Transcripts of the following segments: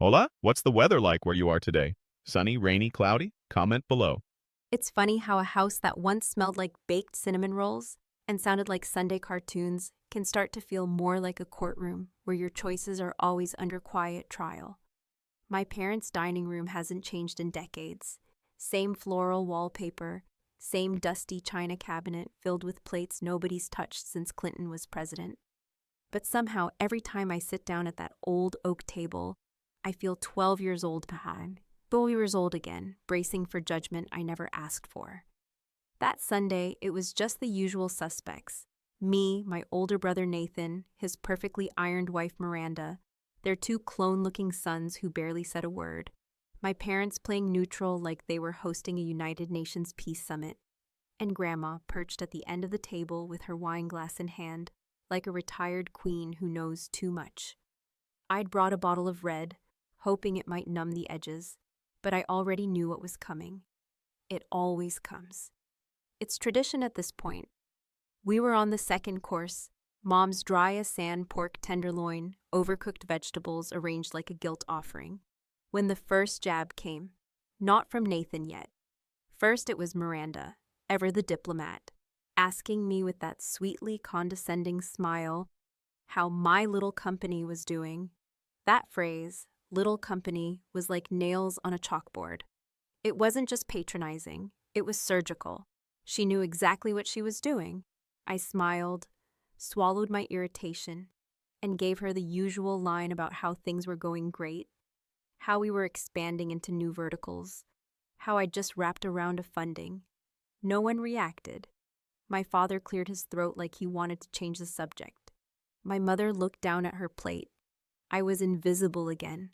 Hola, what's the weather like where you are today? Sunny, rainy, cloudy? Comment below. It's funny how a house that once smelled like baked cinnamon rolls and sounded like Sunday cartoons can start to feel more like a courtroom where your choices are always under quiet trial. My parents' dining room hasn't changed in decades. Same floral wallpaper, same dusty china cabinet filled with plates nobody's touched since Clinton was president. But somehow, every time I sit down at that old oak table, I feel 12 years old behind. 12 years old again, bracing for judgment I never asked for. That Sunday, it was just the usual suspects. Me, my older brother Nathan, his perfectly ironed wife Miranda, their two clone-looking sons who barely said a word, my parents playing neutral like they were hosting a United Nations peace summit, and Grandma perched at the end of the table with her wine glass in hand, like a retired queen who knows too much. I'd brought a bottle of red, hoping it might numb the edges, but I already knew what was coming. It always comes. It's tradition at this point. We were on the second course, Mom's dry as sand pork tenderloin, overcooked vegetables arranged like a guilt offering, when the first jab came. Not from Nathan yet. First it was Miranda, ever the diplomat, asking me with that sweetly condescending smile how my little company was doing. That phrase, little company, was like nails on a chalkboard. It wasn't just patronizing, it was surgical. She knew exactly what she was doing. I smiled, swallowed my irritation, and gave her the usual line about how things were going great, how we were expanding into new verticals, how I'd just wrapped around a funding. No one reacted. My father cleared his throat like he wanted to change the subject. My mother looked down at her plate. I was invisible again.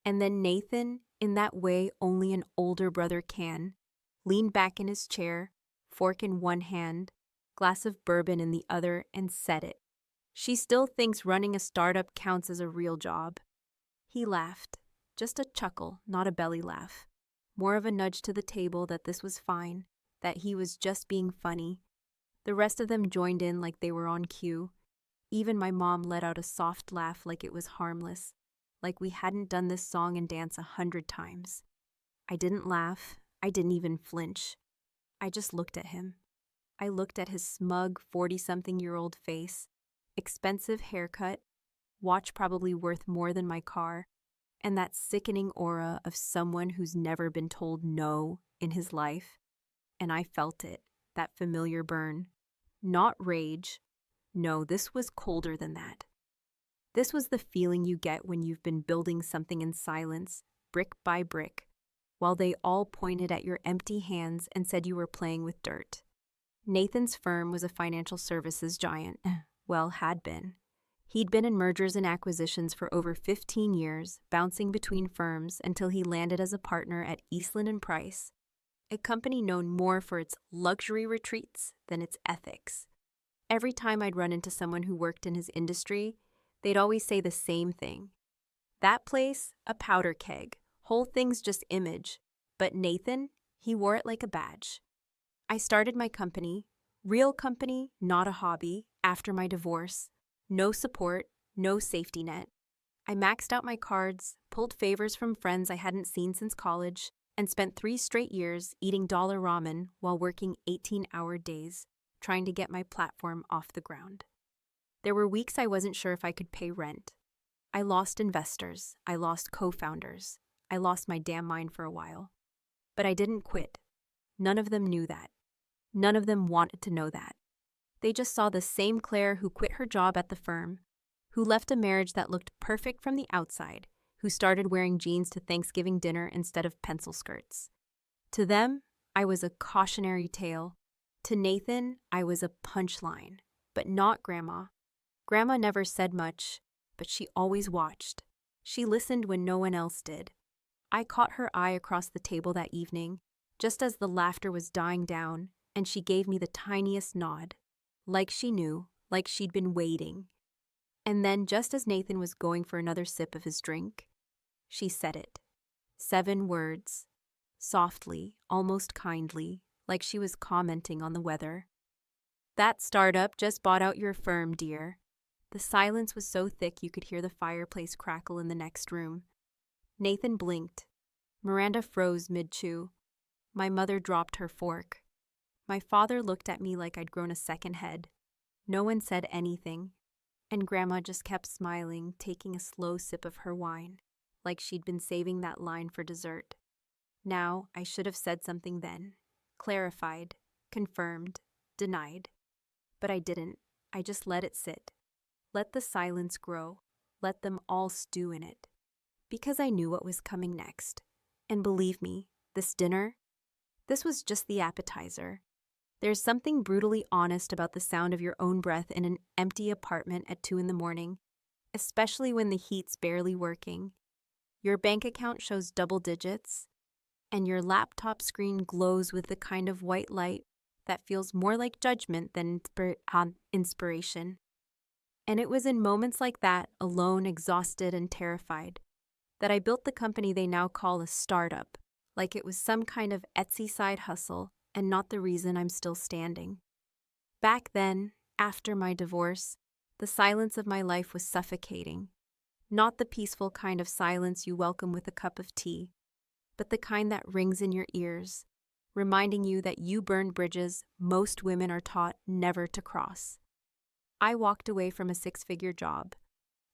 And then Nathan, in that way only an older brother can, leaned back in his chair, fork in one hand, glass of bourbon in the other, and said it. She still thinks running a startup counts as a real job. He laughed. Just a chuckle, not a belly laugh. More of a nudge to the table that this was fine, that he was just being funny. The rest of them joined in like they were on cue. Even my mom let out a soft laugh like it was harmless, like we hadn't done this song and dance 100 times. I didn't laugh. I didn't even flinch. I just looked at him. I looked at his smug 40-something-year-old face, expensive haircut, watch probably worth more than my car, and that sickening aura of someone who's never been told no in his life. And I felt it, that familiar burn. Not rage. No, this was colder than that. This was the feeling you get when you've been building something in silence, brick by brick, while they all pointed at your empty hands and said you were playing with dirt. Nathan's firm was a financial services giant. Well, had been. He'd been in mergers and acquisitions for over 15 years, bouncing between firms until he landed as a partner at Eastland and Price, a company known more for its luxury retreats than its ethics. Every time I'd run into someone who worked in his industry, they'd always say the same thing. That place, a powder keg. Whole thing's just image. But Nathan, he wore it like a badge. I started my company, real company, not a hobby, after my divorce. No support, no safety net. I maxed out my cards, pulled favors from friends I hadn't seen since college, and spent 3 straight years eating dollar ramen while working 18-hour days, trying to get my platform off the ground. There were weeks I wasn't sure if I could pay rent. I lost investors. I lost co-founders. I lost my damn mind for a while. But I didn't quit. None of them knew that. None of them wanted to know that. They just saw the same Claire who quit her job at the firm, who left a marriage that looked perfect from the outside, who started wearing jeans to Thanksgiving dinner instead of pencil skirts. To them, I was a cautionary tale. To Nathan, I was a punchline. But not Grandma. Grandma never said much, but she always watched. She listened when no one else did. I caught her eye across the table that evening, just as the laughter was dying down, and she gave me the tiniest nod. Like she knew, like she'd been waiting. And then, just as Nathan was going for another sip of his drink, she said it. 7 words. Softly, almost kindly, like she was commenting on the weather. That startup just bought out your firm, dear. The silence was so thick you could hear the fireplace crackle in the next room. Nathan blinked. Miranda froze mid-chew. My mother dropped her fork. My father looked at me like I'd grown a second head. No one said anything, and Grandma just kept smiling, taking a slow sip of her wine, like she'd been saving that line for dessert. Now, I should have said something then, clarified, confirmed, denied. But I didn't. I just let it sit. Let the silence grow. Let them all stew in it. Because I knew what was coming next. And believe me, this dinner, this was just the appetizer. There's something brutally honest about the sound of your own breath in an empty apartment at 2 a.m, especially when the heat's barely working. Your bank account shows double digits, and your laptop screen glows with the kind of white light that feels more like judgment than inspiration. And it was in moments like that, alone, exhausted, and terrified, that I built the company they now call a startup, like it was some kind of Etsy side hustle and not the reason I'm still standing. Back then, after my divorce, the silence of my life was suffocating. Not the peaceful kind of silence you welcome with a cup of tea, but the kind that rings in your ears, reminding you that you burn bridges most women are taught never to cross. I walked away from a 6-figure job,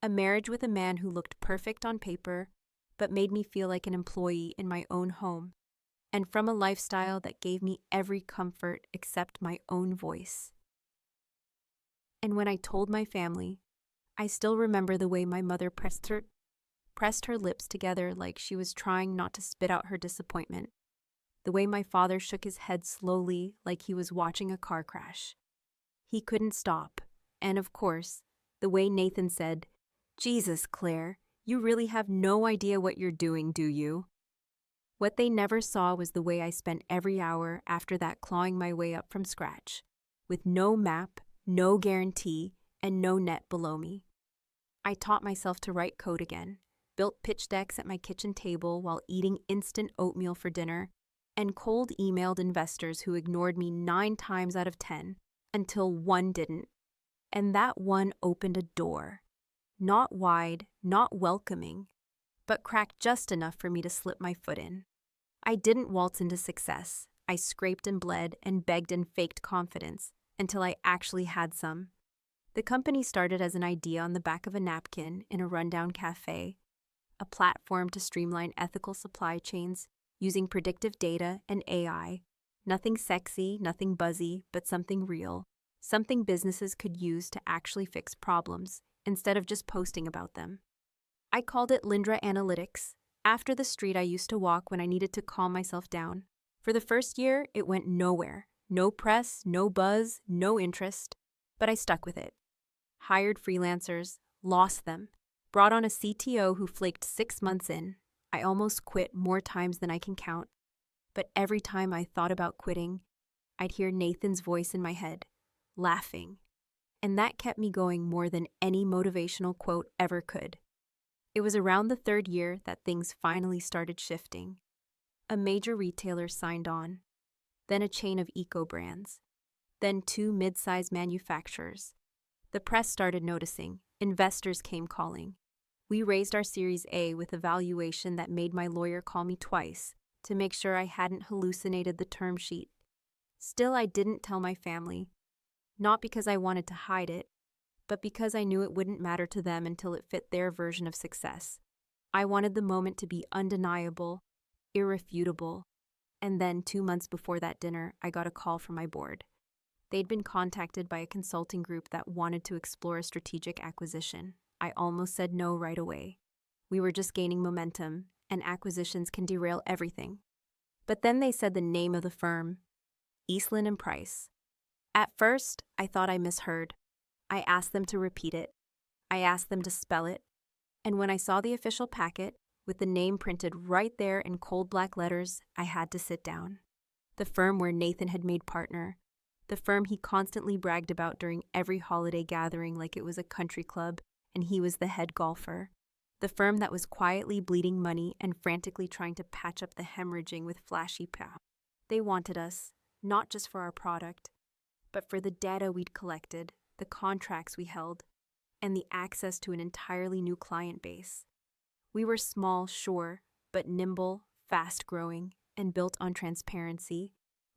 a marriage with a man who looked perfect on paper, but made me feel like an employee in my own home, and from a lifestyle that gave me every comfort except my own voice. And when I told my family, I still remember the way my mother pressed her lips together like she was trying not to spit out her disappointment, the way my father shook his head slowly like he was watching a car crash. He couldn't stop, and of course, the way Nathan said, "Jesus, Claire, you really have no idea what you're doing, do you?" What they never saw was the way I spent every hour after that clawing my way up from scratch, with no map, no guarantee, and no net below me. I taught myself to write code again, built pitch decks at my kitchen table while eating instant oatmeal for dinner, and cold emailed investors who ignored me 9 times out of 10, until one didn't. And that one opened a door. Not wide, not welcoming, but cracked just enough for me to slip my foot in. I didn't waltz into success. I scraped and bled and begged and faked confidence until I actually had some. The company started as an idea on the back of a napkin in a rundown cafe, a platform to streamline ethical supply chains using predictive data and AI. Nothing sexy, nothing buzzy, but something real, something businesses could use to actually fix problems instead of just posting about them. I called it Lindra Analytics, after the street I used to walk when I needed to calm myself down. For the first year, it went nowhere. No press, no buzz, no interest. But I stuck with it. Hired freelancers, lost them, brought on a CTO who flaked 6 months in. I almost quit more times than I can count. But every time I thought about quitting, I'd hear Nathan's voice in my head, laughing. And that kept me going more than any motivational quote ever could. It was around the 3rd year that things finally started shifting. A major retailer signed on, then a chain of eco-brands, then 2 mid-size manufacturers. The press started noticing, investors came calling. We raised our Series A with a valuation that made my lawyer call me twice to make sure I hadn't hallucinated the term sheet. Still, I didn't tell my family, not because I wanted to hide it, but because I knew it wouldn't matter to them until it fit their version of success. I wanted the moment to be undeniable, irrefutable, and then 2 months before that dinner, I got a call from my board. They'd been contacted by a consulting group that wanted to explore a strategic acquisition. I almost said no right away. We were just gaining momentum, and acquisitions can derail everything. But then they said the name of the firm, Eastland and Price. At first, I thought I misheard. I asked them to repeat it. I asked them to spell it. And when I saw the official packet, with the name printed right there in cold black letters, I had to sit down. The firm where Nathan had made partner. The firm he constantly bragged about during every holiday gathering like it was a country club and he was the head golfer. The firm that was quietly bleeding money and frantically trying to patch up the hemorrhaging with flashy pow. They wanted us, not just for our product, but for the data we'd collected, the contracts we held, and the access to an entirely new client base. We were small, sure, but nimble, fast-growing, and built on transparency,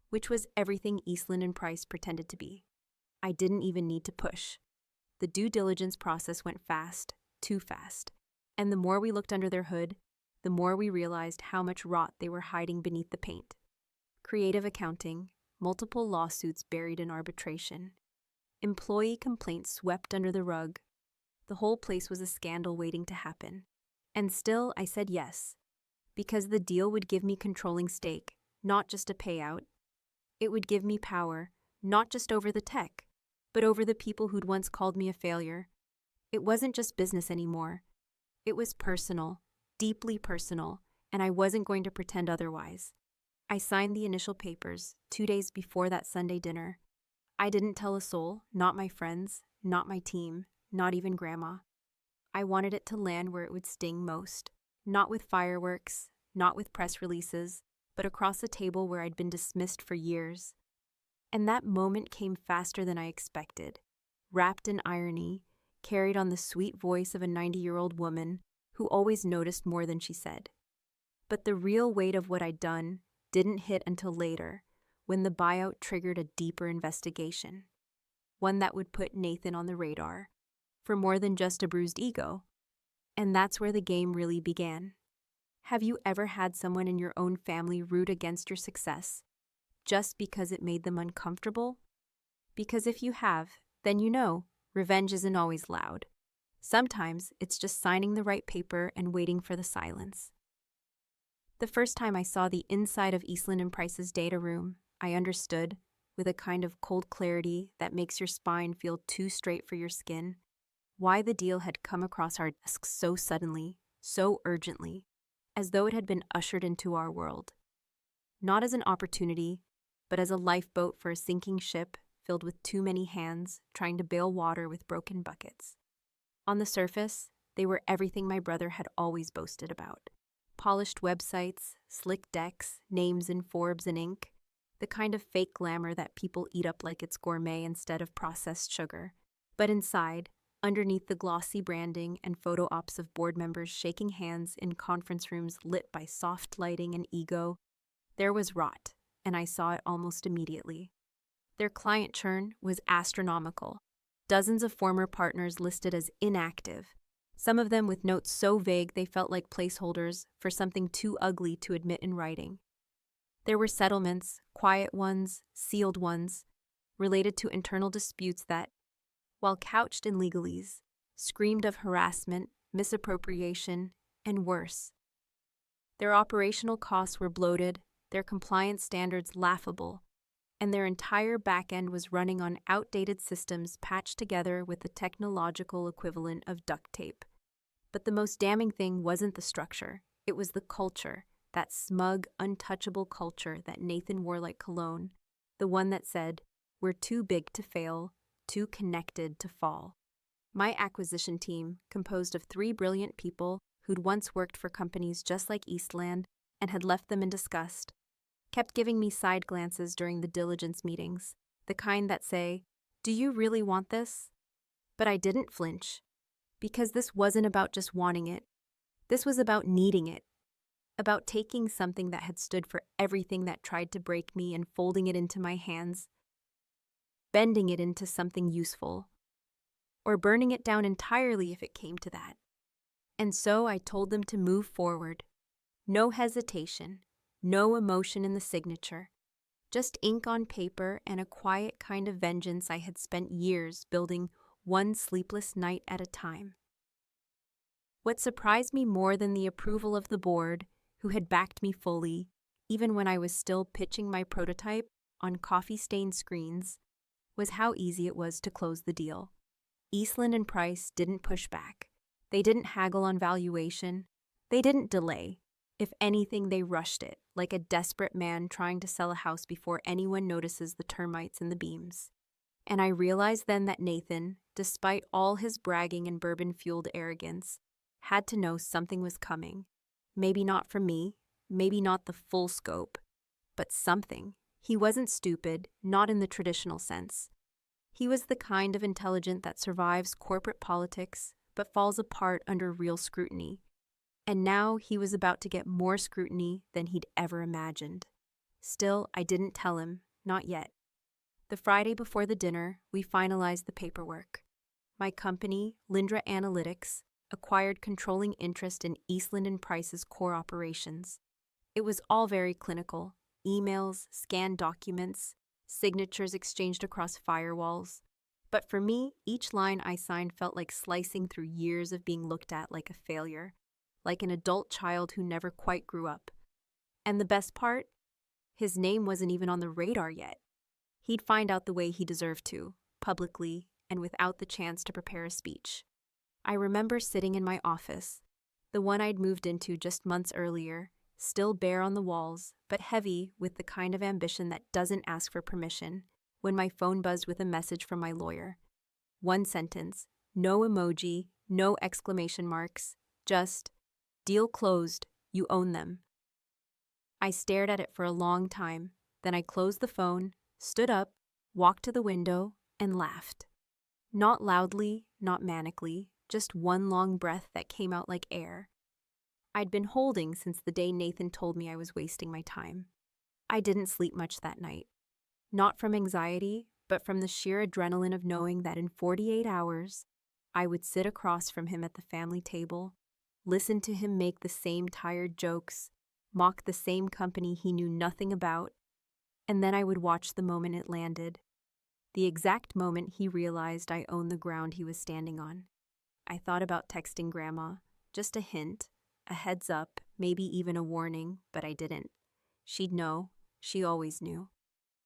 which was everything Eastland and Price pretended to be. I didn't even need to push. The due diligence process went fast, too fast, and the more we looked under their hood, the more we realized how much rot they were hiding beneath the paint. Creative accounting, multiple lawsuits buried in arbitration, employee complaints swept under the rug. The whole place was a scandal waiting to happen. And still, I said yes, because the deal would give me controlling stake, not just a payout. It would give me power, not just over the tech, but over the people who'd once called me a failure. It wasn't just business anymore. It was personal, deeply personal, and I wasn't going to pretend otherwise. I signed the initial papers 2 days before that Sunday dinner. I didn't tell a soul, not my friends, not my team, not even Grandma. I wanted it to land where it would sting most, not with fireworks, not with press releases, but across a table where I'd been dismissed for years. And that moment came faster than I expected, wrapped in irony, carried on the sweet voice of a 90-year-old woman who always noticed more than she said. But the real weight of what I'd done didn't hit until later, when the buyout triggered a deeper investigation, one that would put Nathan on the radar, for more than just a bruised ego. And that's where the game really began. Have you ever had someone in your own family root against your success, just because it made them uncomfortable? Because if you have, then you know, revenge isn't always loud. Sometimes it's just signing the right paper and waiting for the silence. The first time I saw the inside of Eastland and Price's data room, I understood, with a kind of cold clarity that makes your spine feel too straight for your skin, why the deal had come across our desks so suddenly, so urgently, as though it had been ushered into our world. Not as an opportunity, but as a lifeboat for a sinking ship filled with too many hands trying to bail water with broken buckets. On the surface, they were everything my brother had always boasted about. Polished websites, slick decks, names in Forbes and ink, the kind of fake glamour that people eat up like it's gourmet instead of processed sugar. But inside, underneath the glossy branding and photo ops of board members shaking hands in conference rooms lit by soft lighting and ego, there was rot, and I saw it almost immediately. Their client churn was astronomical. Dozens of former partners listed as inactive, some of them with notes so vague they felt like placeholders for something too ugly to admit in writing. There were settlements, quiet ones, sealed ones, related to internal disputes that, while couched in legalese, screamed of harassment, misappropriation, and worse. Their operational costs were bloated, their compliance standards laughable, and their entire back-end was running on outdated systems patched together with the technological equivalent of duct tape. But the most damning thing wasn't the structure, it was the culture, that smug, untouchable culture that Nathan wore like cologne, the one that said, "We're too big to fail, too connected to fall." My acquisition team, composed of 3 brilliant people who'd once worked for companies just like Eastland and had left them in disgust, kept giving me side glances during the diligence meetings, the kind that say, "Do you really want this?" But I didn't flinch, because this wasn't about just wanting it. This was about needing it, about taking something that had stood for everything that tried to break me and folding it into my hands, bending it into something useful, or burning it down entirely if it came to that. And so I told them to move forward. No hesitation, no emotion in the signature, just ink on paper and a quiet kind of vengeance I had spent years building one sleepless night at a time. What surprised me more than the approval of the board, who had backed me fully, even when I was still pitching my prototype on coffee-stained screens, was how easy it was to close the deal. Eastland and Price didn't push back. They didn't haggle on valuation. They didn't delay. If anything, they rushed it, like a desperate man trying to sell a house before anyone notices the termites in the beams. And I realized then that Nathan, despite all his bragging and bourbon-fueled arrogance, had to know something was coming. Maybe not from me, maybe not the full scope, but something. He wasn't stupid, not in the traditional sense. He was the kind of intelligence that survives corporate politics, but falls apart under real scrutiny. And now he was about to get more scrutiny than he'd ever imagined. Still, I didn't tell him, not yet. The Friday before the dinner, we finalized the paperwork. My company, Lindra Analytics, acquired controlling interest in Eastland and Price's core operations. It was all very clinical: emails, scanned documents, signatures exchanged across firewalls. But for me, each line I signed felt like slicing through years of being looked at like a failure, like an adult child who never quite grew up. And the best part? His name wasn't even on the radar yet. He'd find out the way he deserved to, publicly and without the chance to prepare a speech. I remember sitting in my office, the one I'd moved into just months earlier, still bare on the walls, but heavy with the kind of ambition that doesn't ask for permission, when my phone buzzed with a message from my lawyer. One sentence, no emoji, no exclamation marks, just, "Deal closed, you own them." I stared at it for a long time, then I closed the phone, stood up, walked to the window, and laughed. Not loudly, not manically, just one long breath that came out like air. I'd been holding since the day Nathan told me I was wasting my time. I didn't sleep much that night. Not from anxiety, but from the sheer adrenaline of knowing that in 48 hours, I would sit across from him at the family table, listen to him make the same tired jokes, mock the same company he knew nothing about, and then I would watch the moment it landed, the exact moment he realized I owned the ground he was standing on. I thought about texting Grandma, just a hint, a heads up, maybe even a warning, but I didn't. She'd know. She always knew.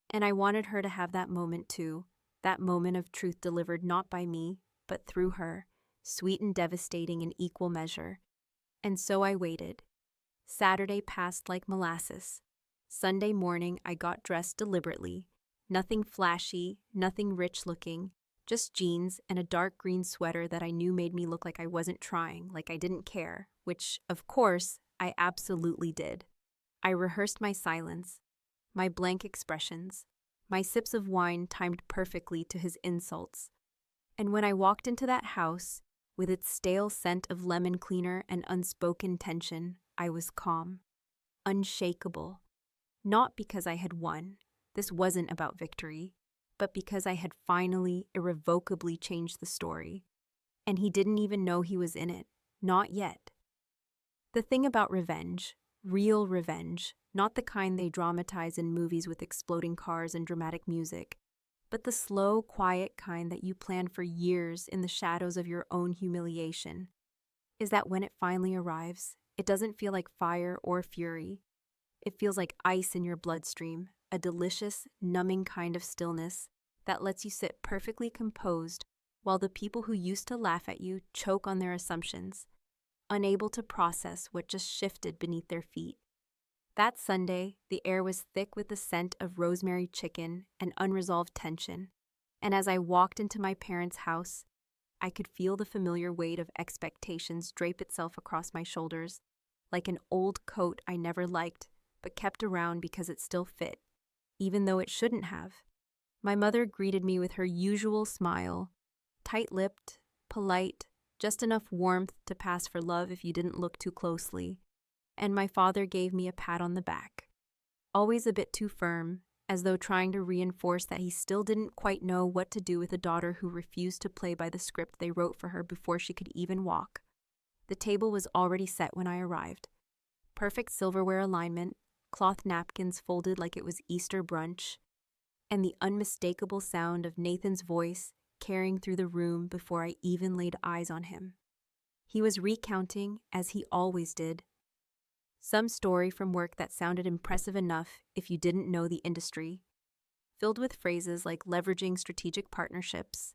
And I wanted her to have that moment too, that moment of truth delivered not by me, but through her, sweet and devastating in equal measure. And so I waited. Saturday passed like molasses. Sunday morning I got dressed deliberately. Nothing flashy, nothing rich-looking, just jeans and a dark green sweater that I knew made me look like I wasn't trying, like I didn't care, which, of course, I absolutely did. I rehearsed my silence, my blank expressions, my sips of wine timed perfectly to his insults. And when I walked into that house, with its stale scent of lemon cleaner and unspoken tension, I was calm, unshakable. Not because I had won. This wasn't about victory, but because I had finally, irrevocably changed the story. And he didn't even know he was in it. Not yet. The thing about revenge, real revenge, not the kind they dramatize in movies with exploding cars and dramatic music, but the slow, quiet kind that you plan for years in the shadows of your own humiliation, is that when it finally arrives, it doesn't feel like fire or fury. It feels like ice in your bloodstream, a delicious, numbing kind of stillness that lets you sit perfectly composed while the people who used to laugh at you choke on their assumptions, unable to process what just shifted beneath their feet. That Sunday, the air was thick with the scent of rosemary chicken and unresolved tension, and as I walked into my parents' house, I could feel the familiar weight of expectations drape itself across my shoulders, like an old coat I never liked but kept around because it still fit, even though it shouldn't have. My mother greeted me with her usual smile, tight-lipped, polite, just enough warmth to pass for love if you didn't look too closely, and my father gave me a pat on the back, always a bit too firm, as though trying to reinforce that he still didn't quite know what to do with a daughter who refused to play by the script they wrote for her before she could even walk. The table was already set when I arrived. Perfect silverware alignment, cloth napkins folded like it was Easter brunch, and the unmistakable sound of Nathan's voice carrying through the room before I even laid eyes on him. He was recounting, as he always did, some story from work that sounded impressive enough if you didn't know the industry, filled with phrases like leveraging strategic partnerships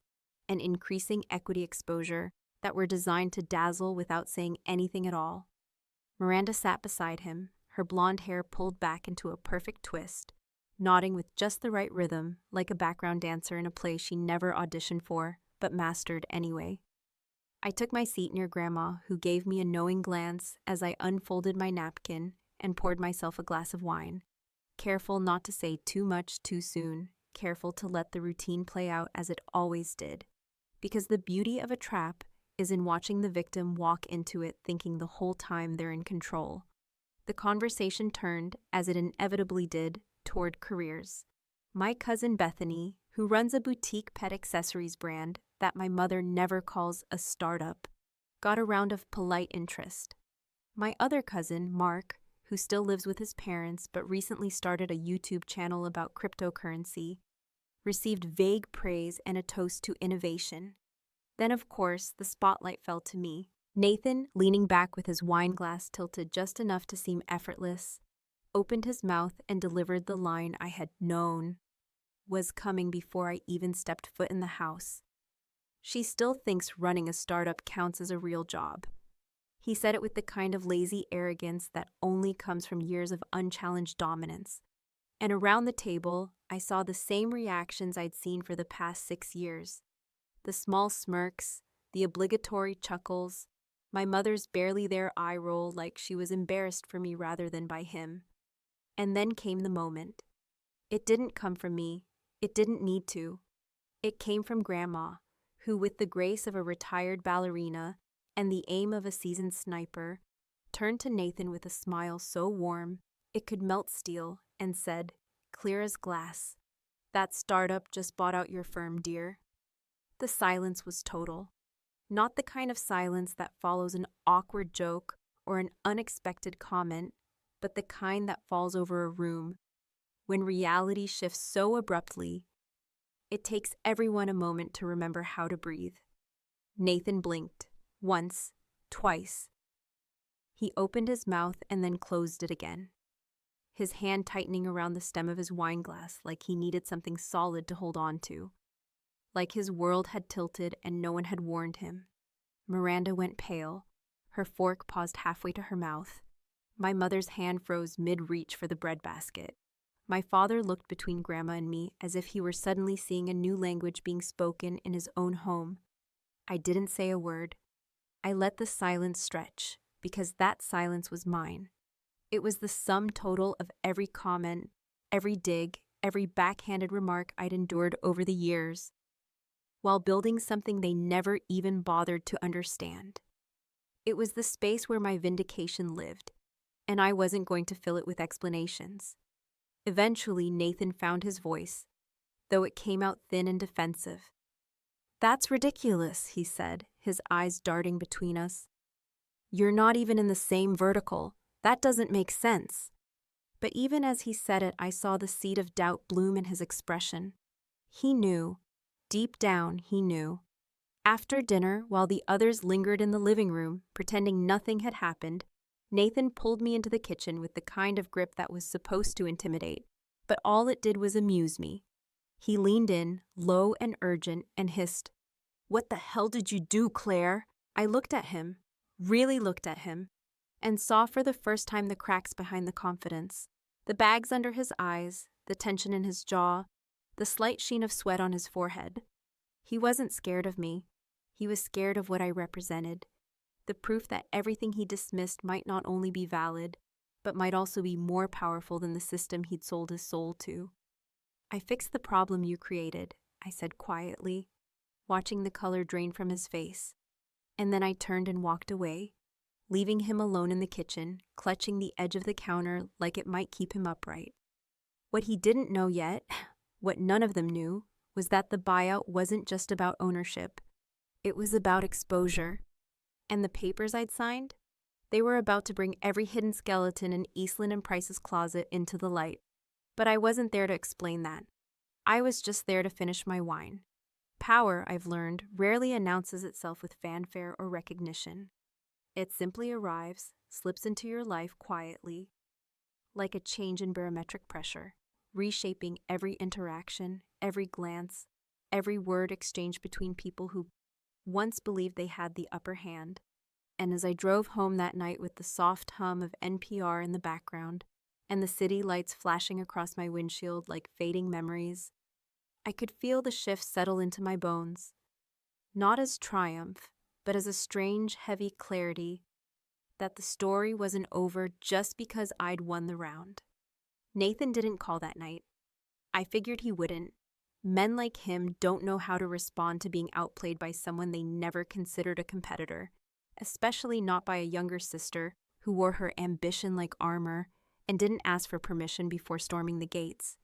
and increasing equity exposure that were designed to dazzle without saying anything at all. Miranda sat beside him, her blonde hair pulled back into a perfect twist, nodding with just the right rhythm, like a background dancer in a play she never auditioned for, but mastered anyway. I took my seat near Grandma, who gave me a knowing glance as I unfolded my napkin and poured myself a glass of wine, careful not to say too much too soon, careful to let the routine play out as it always did, because the beauty of a trap is in watching the victim walk into it thinking the whole time they're in control. The conversation turned, as it inevitably did, toward careers. My cousin Bethany, who runs a boutique pet accessories brand that my mother never calls a startup, got a round of polite interest. My other cousin, Mark, who still lives with his parents but recently started a YouTube channel about cryptocurrency, received vague praise and a toast to innovation. Then, of course, the spotlight fell to me. Nathan, leaning back with his wine glass tilted just enough to seem effortless, opened his mouth and delivered the line I had known was coming before I even stepped foot in the house. She still thinks running a startup counts as a real job. He said it with the kind of lazy arrogance that only comes from years of unchallenged dominance. And around the table, I saw the same reactions I'd seen for the past 6 years. The small smirks, the obligatory chuckles, my mother's barely there eye roll like she was embarrassed for me rather than by him. And then came the moment. It didn't come from me. It didn't need to. It came from Grandma, who, with the grace of a retired ballerina and the aim of a seasoned sniper, turned to Nathan with a smile so warm it could melt steel and said, clear as glass, "That startup just bought out your firm, dear." The silence was total. Not the kind of silence that follows an awkward joke or an unexpected comment, but the kind that falls over a room when reality shifts so abruptly, it takes everyone a moment to remember how to breathe. Nathan blinked. Once, twice. He opened his mouth and then closed it again, his hand tightening around the stem of his wine glass like he needed something solid to hold on to. Like his world had tilted and no one had warned him. Miranda went pale. Her fork paused halfway to her mouth. My mother's hand froze mid-reach for the breadbasket. My father looked between Grandma and me as if he were suddenly seeing a new language being spoken in his own home. I didn't say a word. I let the silence stretch, because that silence was mine. It was the sum total of every comment, every dig, every backhanded remark I'd endured over the years, while building something they never even bothered to understand. It was the space where my vindication lived, and I wasn't going to fill it with explanations. Eventually, Nathan found his voice, though it came out thin and defensive. "That's ridiculous," he said, his eyes darting between us. "You're not even in the same vertical. That doesn't make sense." But even as he said it, I saw the seed of doubt bloom in his expression. He knew. Deep down, he knew. After dinner, while the others lingered in the living room, pretending nothing had happened, Nathan pulled me into the kitchen with the kind of grip that was supposed to intimidate, but all it did was amuse me. He leaned in, low and urgent, and hissed, "What the hell did you do, Claire?" I looked at him, really looked at him, and saw for the first time the cracks behind the confidence, the bags under his eyes, the tension in his jaw, the slight sheen of sweat on his forehead. He wasn't scared of me. He was scared of what I represented, the proof that everything he dismissed might not only be valid, but might also be more powerful than the system he'd sold his soul to. "I fixed the problem you created," I said quietly, watching the color drain from his face, and then I turned and walked away, leaving him alone in the kitchen, clutching the edge of the counter like it might keep him upright. What he didn't know yet, what none of them knew, was that the buyout wasn't just about ownership. It was about exposure. And the papers I'd signed? They were about to bring every hidden skeleton in Eastland and Price's closet into the light. But I wasn't there to explain that. I was just there to finish my wine. Power, I've learned, rarely announces itself with fanfare or recognition. It simply arrives, slips into your life quietly, like a change in barometric pressure, reshaping every interaction, every glance, every word exchanged between people who once believed they had the upper hand. And as I drove home that night with the soft hum of NPR in the background and the city lights flashing across my windshield like fading memories, I could feel the shift settle into my bones, not as triumph, but as a strange, heavy clarity that the story wasn't over just because I'd won the round. Nathan didn't call that night. I figured he wouldn't. Men like him don't know how to respond to being outplayed by someone they never considered a competitor, especially not by a younger sister who wore her ambition like armor and didn't ask for permission before storming the gates.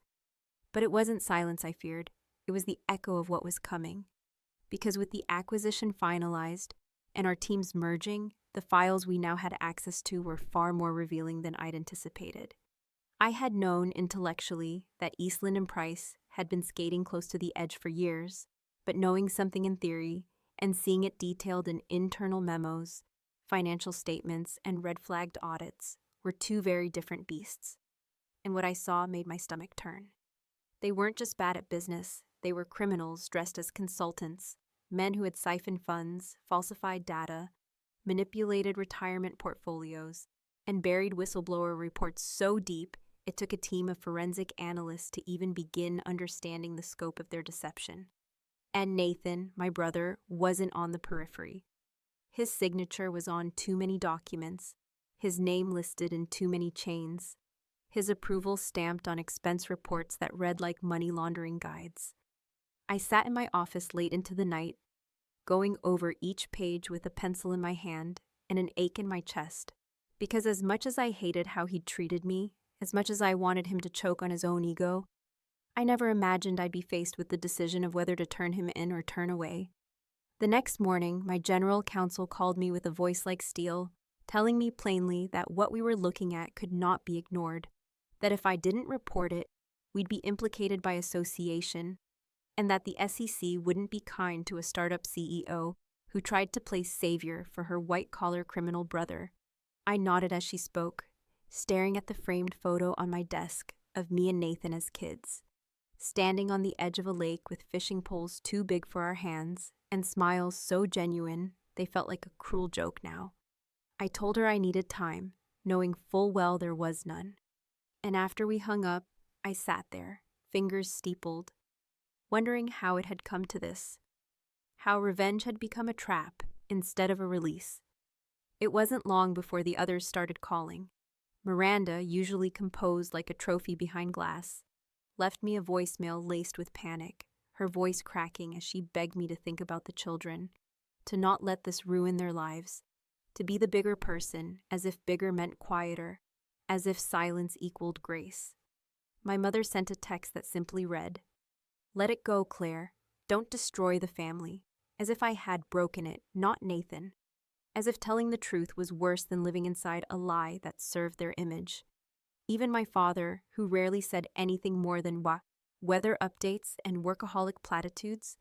But it wasn't silence I feared, it was the echo of what was coming. Because with the acquisition finalized and our teams merging, the files we now had access to were far more revealing than I'd anticipated. I had known intellectually that Eastland and Price had been skating close to the edge for years, but knowing something in theory and seeing it detailed in internal memos, financial statements, and red-flagged audits were two very different beasts. And what I saw made my stomach turn. They weren't just bad at business, they were criminals dressed as consultants, men who had siphoned funds, falsified data, manipulated retirement portfolios, and buried whistleblower reports so deep it took a team of forensic analysts to even begin understanding the scope of their deception. And Nathan, my brother, wasn't on the periphery. His signature was on too many documents, his name listed in too many chains, his approval stamped on expense reports that read like money laundering guides. I sat in my office late into the night, going over each page with a pencil in my hand and an ache in my chest, because as much as I hated how he'd treated me, as much as I wanted him to choke on his own ego, I never imagined I'd be faced with the decision of whether to turn him in or turn away. The next morning, my general counsel called me with a voice like steel, telling me plainly that what we were looking at could not be ignored, that if I didn't report it, we'd be implicated by association, and that the SEC wouldn't be kind to a startup CEO who tried to play savior for her white-collar criminal brother. I nodded as she spoke, staring at the framed photo on my desk of me and Nathan as kids, standing on the edge of a lake with fishing poles too big for our hands and smiles so genuine they felt like a cruel joke now. I told her I needed time, knowing full well there was none. And after we hung up, I sat there, fingers steepled, wondering how it had come to this, how revenge had become a trap instead of a release. It wasn't long before the others started calling. Miranda, usually composed like a trophy behind glass, left me a voicemail laced with panic, her voice cracking as she begged me to think about the children, to not let this ruin their lives, to be the bigger person, as if bigger meant quieter, as if silence equaled grace. My mother sent a text that simply read, "Let it go, Claire. Don't destroy the family," as if I had broken it, not Nathan. As if telling the truth was worse than living inside a lie that served their image. Even my father, who rarely said anything more than weather updates and workaholic platitudes,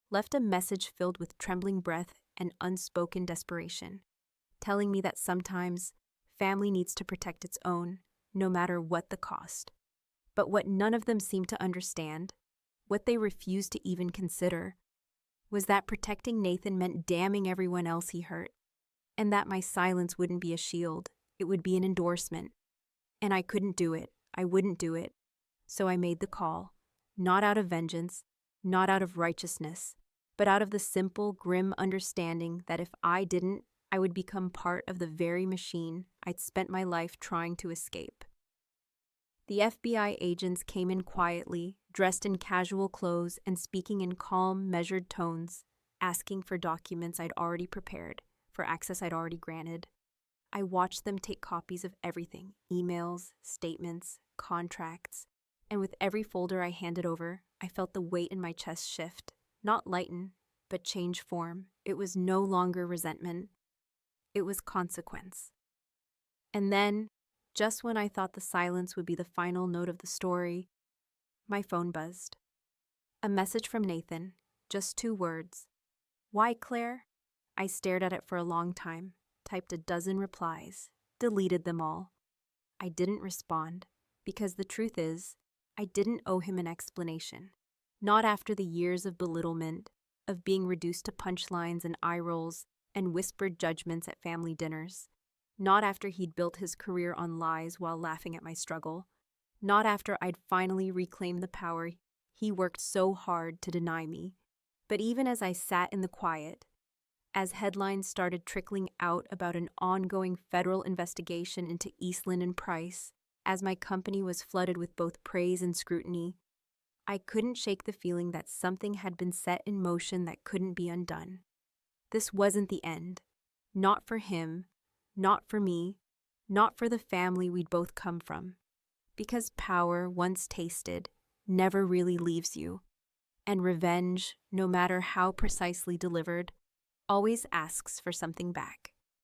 left a message filled with trembling breath and unspoken desperation, telling me that sometimes family needs to protect its own, no matter what the cost. But what none of them seemed to understand, what they refused to even consider, was that protecting Nathan meant damning everyone else he hurt, and that my silence wouldn't be a shield, it would be an endorsement. And I couldn't do it, I wouldn't do it. So I made the call, not out of vengeance, not out of righteousness, but out of the simple, grim understanding that if I didn't, I would become part of the very machine I'd spent my life trying to escape. The FBI agents came in quietly, dressed in casual clothes and speaking in calm, measured tones, asking for documents I'd already prepared, for access I'd already granted. I watched them take copies of everything, emails, statements, contracts, and with every folder I handed over, I felt the weight in my chest shift, not lighten, but change form. It was no longer resentment. It was consequence. And then, just when I thought the silence would be the final note of the story, my phone buzzed. A message from Nathan, just 2 words. "Why, Claire?" I stared at it for a long time, typed a dozen replies, deleted them all. I didn't respond, because the truth is, I didn't owe him an explanation. Not after the years of belittlement, of being reduced to punchlines and eye rolls and whispered judgments at family dinners. Not after he'd built his career on lies while laughing at my struggle. Not after I'd finally reclaimed the power he worked so hard to deny me. But even as I sat in the quiet, as headlines started trickling out about an ongoing federal investigation into Eastland and Price, as my company was flooded with both praise and scrutiny, I couldn't shake the feeling that something had been set in motion that couldn't be undone. This wasn't the end. Not for him, not for me, not for the family we'd both come from. Because power, once tasted, never really leaves you. And revenge, no matter how precisely delivered, always asks for something back.